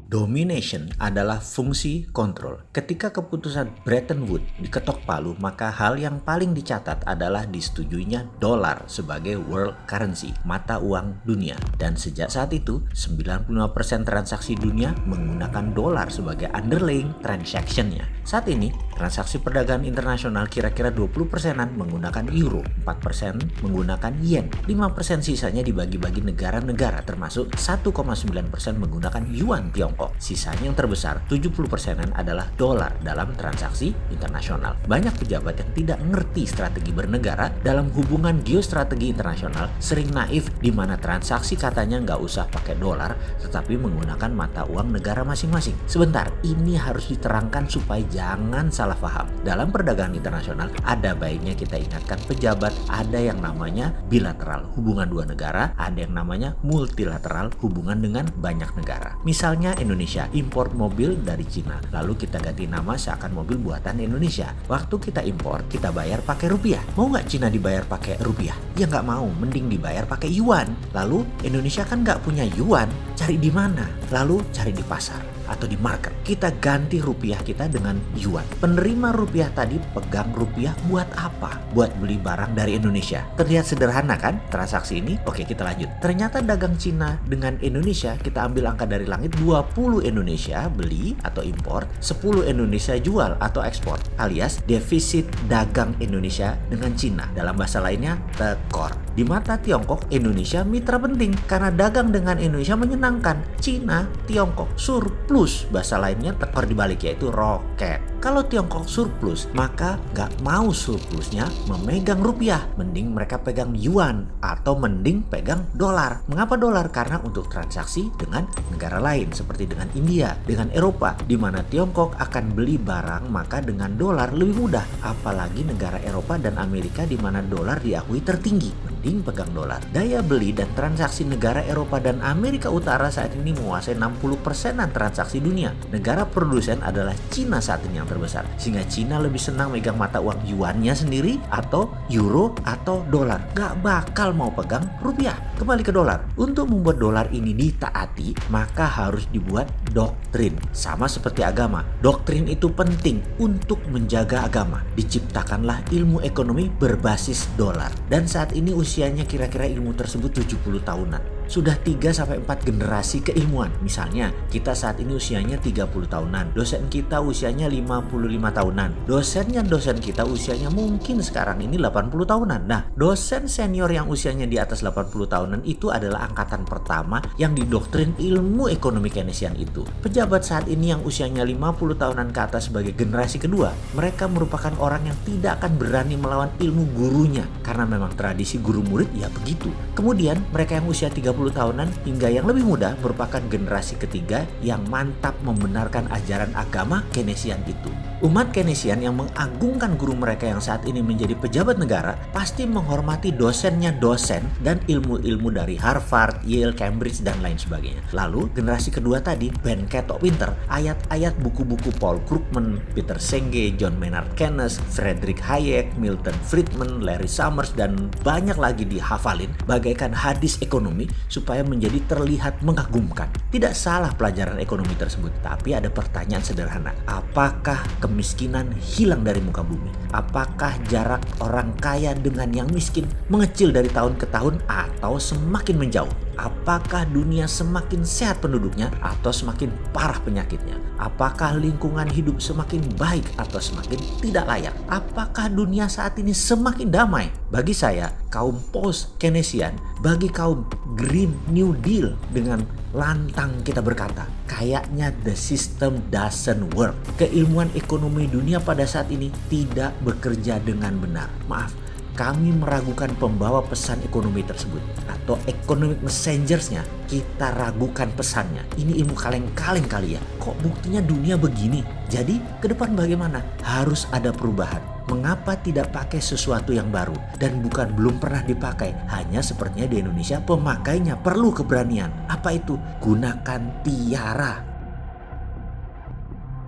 Domination adalah fungsi kontrol. Ketika keputusan Bretton Woods diketok palu, maka hal yang paling dicatat adalah disetujuinya dolar sebagai world currency, mata uang dunia. Dan sejak saat itu, 95% transaksi dunia menggunakan dolar sebagai underlying transaction-nya. Saat ini, transaksi perdagangan internasional kira-kira 20%-an menggunakan euro, 4% menggunakan yen, 5% sisanya dibagi-bagi negara-negara termasuk 1,9% menggunakan yuan Tiongkok. Sisanya yang terbesar, 70%-an adalah dolar dalam transaksi internasional. Banyak pejabat yang tidak ngerti strategi bernegara dalam hubungan geostrategi internasional sering naif di mana transaksi katanya nggak usah pakai dolar tetapi menggunakan mata uang negara masing-masing. Sebentar, ini harus diterangkan supaya jangan salah paham. Dalam perdagangan internasional ada baiknya kita ingatkan pejabat ada yang namanya bilateral, hubungan dua negara, ada yang namanya multilateral, hubungan dengan banyak negara. Misalnya Indonesia impor mobil dari Cina, lalu kita ganti nama seakan mobil buatan Indonesia. Waktu kita impor, kita bayar pakai rupiah. Mau nggak Cina dibayar pakai rupiah? Ya nggak mau, mending dibayar pakai yuan. Lalu Indonesia kan nggak punya yuan, cari di mana? Lalu cari di pasar atau di market. Kita ganti rupiah kita dengan yuan. Penerima rupiah tadi pegang rupiah buat apa? Buat beli barang dari Indonesia. Terlihat sederhana kan transaksi ini? Oke, kita lanjut. Ternyata dagang Cina dengan Indonesia, kita ambil angka dari langit, 20 Indonesia beli atau impor, 10 Indonesia jual atau ekspor, alias defisit dagang Indonesia dengan Cina. Dalam bahasa lainnya, tekor. Di mata Tiongkok, Indonesia mitra penting karena dagang dengan Indonesia menyenangkan. Cina, Tiongkok surplus. Bahasa lainnya tekor dibalik yaitu roket. Kalau Tiongkok surplus, maka nggak mau surplusnya memegang rupiah. Mending mereka pegang yuan atau mending pegang dolar. Mengapa dolar? Karena untuk transaksi dengan negara lain seperti dengan India, dengan Eropa, di mana Tiongkok akan beli barang maka dengan dolar lebih mudah. Apalagi negara Eropa dan Amerika di mana dolar diakui tertinggi. Mending pegang dolar. Daya beli dan transaksi negara Eropa dan Amerika Utara saat ini menguasai 60%-an transaksi dunia. Negara produsen adalah Cina saat ini yang terbesar. Sehingga Cina lebih senang megang mata uang yuannya sendiri atau euro atau dolar. Gak bakal mau pegang rupiah. Kembali ke dolar. Untuk membuat dolar ini ditaati, maka harus dibuat doktrin. Sama seperti agama. Doktrin itu penting untuk menjaga agama. Diciptakanlah ilmu ekonomi berbasis dolar. Dan saat ini usianya kira-kira ilmu tersebut 70 tahunan. Sudah 3-4 generasi keilmuan. Misalnya, kita saat ini usianya 30 tahunan. Dosen kita usianya 55 tahunan. Dosen kita usianya mungkin sekarang ini 80 tahunan. Nah, dosen senior yang usianya di atas 80 tahunan itu adalah angkatan pertama yang didoktrin ilmu ekonomi Keynesian itu. Pejabat saat ini yang usianya 50 tahunan ke atas sebagai generasi kedua, mereka merupakan orang yang tidak akan berani melawan ilmu gurunya. Karena memang tradisi guru murid ya begitu. Kemudian, mereka yang usia 30 tahunan hingga yang lebih muda merupakan generasi ketiga yang mantap membenarkan ajaran agama Keynesian itu. Umat Keynesian yang mengagungkan guru mereka yang saat ini menjadi pejabat negara pasti menghormati dosennya dosen dan ilmu-ilmu dari Harvard, Yale, Cambridge, dan lain sebagainya. Lalu generasi kedua tadi, Ben ketok pinter, ayat-ayat buku-buku Paul Krugman, Peter Senge, John Maynard Keynes, Friedrich Hayek, Milton Friedman, Larry Summers, dan banyak lagi dihafalin bagaikan hadis ekonomi supaya menjadi terlihat mengagumkan. Tidak salah pelajaran ekonomi tersebut, tapi ada pertanyaan sederhana. Apakah kemiskinan hilang dari muka bumi? Apakah jarak orang kaya dengan yang miskin mengecil dari tahun ke tahun atau semakin menjauh? Apakah dunia semakin sehat penduduknya atau semakin parah penyakitnya? Apakah lingkungan hidup semakin baik atau semakin tidak layak? Apakah dunia saat ini semakin damai? Bagi saya, kaum post-Keynesian, bagi kaum Green New Deal, dengan lantang kita berkata, kayaknya the system doesn't work. Keilmuan ekonomi dunia pada saat ini tidak bekerja dengan benar. Maaf, kami meragukan pembawa pesan ekonomi tersebut atau economic messengers-nya. Kita ragukan pesannya. Ini ilmu kaleng-kaleng kali ya. Kok buktinya dunia begini? Jadi ke depan bagaimana? Harus ada perubahan. Mengapa tidak pakai sesuatu yang baru dan bukan belum pernah dipakai? Hanya sepertinya di Indonesia pemakainya perlu keberanian. Apa itu? Gunakan tiara.